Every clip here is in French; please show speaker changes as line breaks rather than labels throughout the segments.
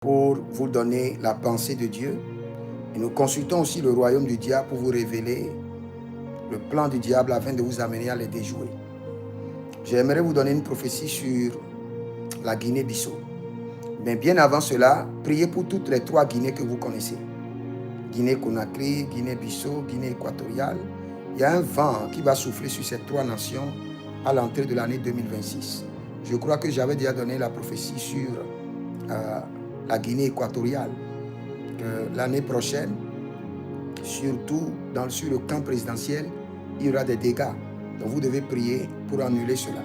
pour vous donner la pensée de Dieu. Et nous consultons aussi le royaume du diable pour vous révéler le plan du diable afin de vous amener à les déjouer. J'aimerais vous donner une prophétie sur la Guinée-Bissau. Mais bien avant cela, priez pour toutes les 3 Guinées que vous connaissez. Guinée-Conakry, Guinée-Bissau, Guinée équatoriale. Il y a un vent qui va souffler sur ces 3 nations à l'entrée de l'année 2026. Je crois que j'avais déjà donné la prophétie sur la Guinée équatoriale. Que l'année prochaine, surtout sur le camp présidentiel, il y aura des dégâts. Donc vous devez prier pour annuler cela.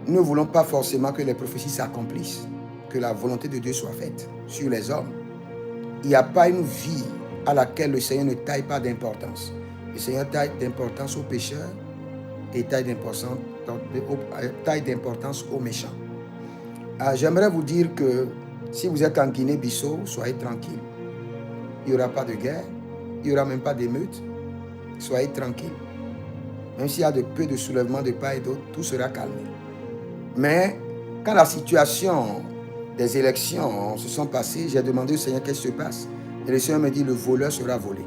Nous ne voulons pas forcément que les prophéties s'accomplissent, que la volonté de Dieu soit faite sur les hommes. Il n'y a pas une vie à laquelle le Seigneur ne taille pas d'importance. Le Seigneur taille d'importance aux pécheurs et taille d'importance aux méchants. J'aimerais vous dire que si vous êtes en Guinée-Bissau, soyez tranquille. Il n'y aura pas de guerre, il n'y aura même pas d'émeute. Soyez tranquille. Même s'il y a peu de soulèvements de part et d'autre, tout sera calmé. Mais quand la situation des élections se sont passées, j'ai demandé au Seigneur qu'est-ce qui se passe. Et le Seigneur me dit, le voleur sera volé.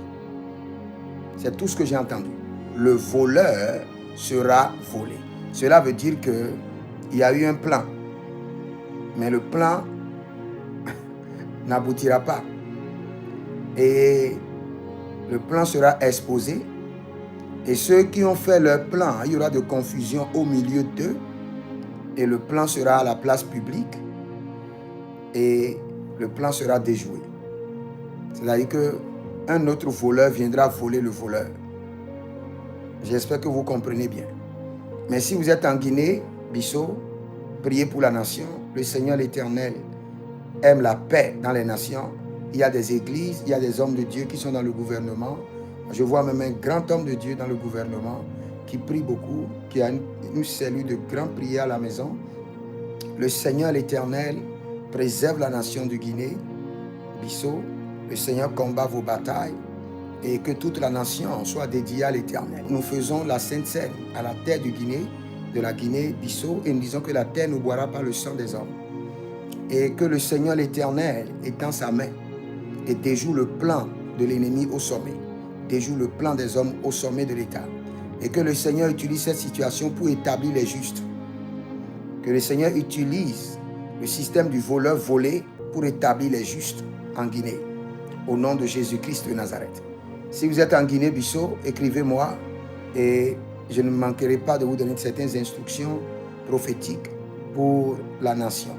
C'est tout ce que j'ai entendu. Le voleur sera volé. Cela veut dire qu'il y a eu un plan. Mais le plan n'aboutira pas. Et le plan sera exposé. Et ceux qui ont fait leur plan, il y aura de confusion au milieu d'eux. Et le plan sera à la place publique. Et le plan sera déjoué. C'est-à-dire qu'un autre voleur viendra voler le voleur. J'espère que vous comprenez bien. Mais si vous êtes en Guinée-Bissau, priez pour la nation. Le Seigneur l'Éternel aime la paix dans les nations. Il y a des églises, il y a des hommes de Dieu qui sont dans le gouvernement. Je vois même un grand homme de Dieu dans le gouvernement qui prie beaucoup, qui a une cellule de grande prière à la maison. Le Seigneur l'Éternel préserve la nation de Guinée-Bissau. Le Seigneur combat vos batailles et que toute la nation soit dédiée à l'Éternel. Nous faisons la Sainte Seine à la terre de la Guinée-Bissau et nous disons que la terre ne boira pas le sang des hommes. Et que le Seigneur l'Éternel étend sa main et déjoue le plan de l'ennemi au sommet, déjoue le plan des hommes au sommet de l'État. Et que le Seigneur utilise cette situation pour établir les justes. Que le Seigneur utilise le système du voleur volé pour établir les justes en Guinée. Au nom de Jésus-Christ de Nazareth. Si vous êtes en Guinée-Bissau, écrivez-moi et je ne manquerai pas de vous donner certaines instructions prophétiques pour la nation.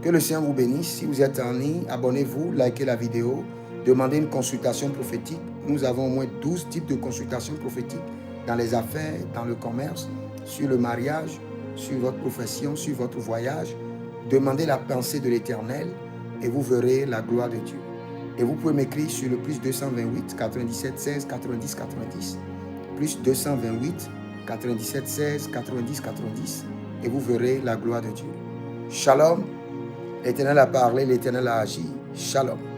Que le Seigneur vous bénisse. Si vous êtes en ligne, abonnez-vous, likez la vidéo, demandez une consultation prophétique. Nous avons au moins 12 types de consultations prophétiques dans les affaires, dans le commerce, sur le mariage, sur votre profession, sur votre voyage. Demandez la pensée de l'Éternel et vous verrez la gloire de Dieu. Et vous pouvez m'écrire sur le plus 228 97 16 90 90. Plus 228 97 16 90 90. Et vous verrez la gloire de Dieu. Shalom. L'Éternel a parlé, l'Éternel a agi. Shalom.